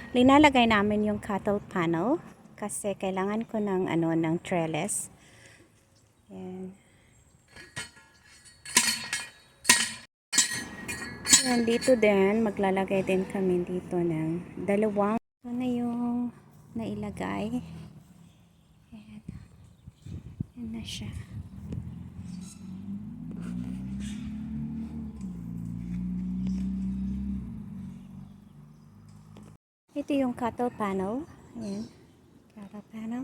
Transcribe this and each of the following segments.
linalagay namin yung cattle panel kasi kailangan ko ng trellis. Yan. Yan, dito din, maglalagay din kami dito ng dalawang. Ito na yung nailagay. Yan. Yan na siya. Ito yung cattle panel. Ayan. Cattle panel.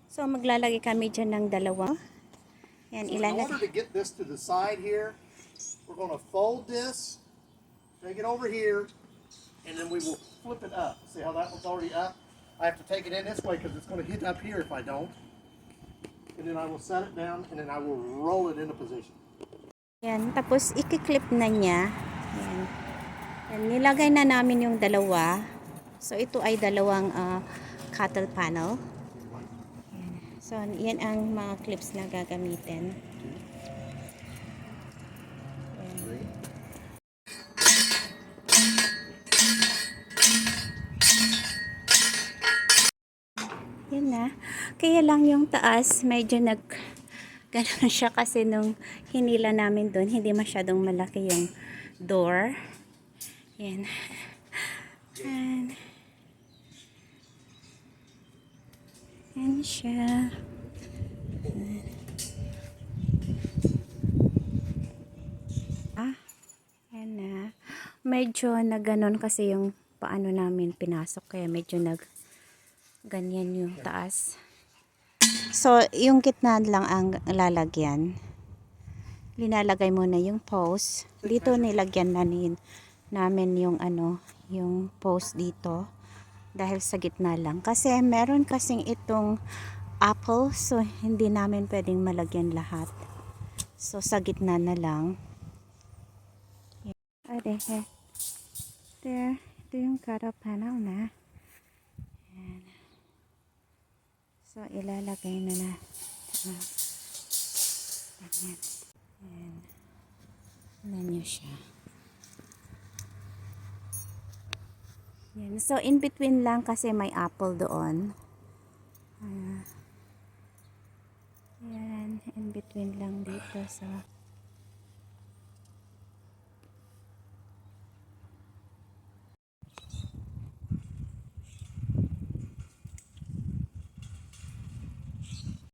So, maglalagay kami dyan ng dalawa. Ayan, so in order to get this to the side here, we're going to fold this, take it over here, and then we will flip it up. See how that one's already up? I have to take it in this way because it's going to hit up here if I don't. And then I will set it down, and then I will roll it into position. Yan, tapos i-clip na niya. Yan. Yan, nilagay na namin yung dalawa. So, ito ay dalawang cattle panel. Yan. So, yan ang mga clips na gagamitin. Yan na. Kaya lang yung taas, medyo gano'n siya kasi nung hinila namin doon, hindi masyadong malaki yung door. Yan. And, yan siya. Yan na. Medyo na gano'n kasi yung paano namin pinasok, kaya medyo ganyan yung taas. So, yung gitna lang ang lalagyan. Linalagay muna yung post. Dito nilagyan na namin yung yung post dito. Dahil sa gitna lang. Kasi meron kasing itong apple. So, hindi namin pwedeng malagyan lahat. So, sa gitna na lang. There. Ito yung cattle panel na. Ayan. So, ilalagay na. Ayan. Ayan. Ayan nyo siya. Ayan. So, in between lang kasi may apple doon. Ayan. In between lang dito. So,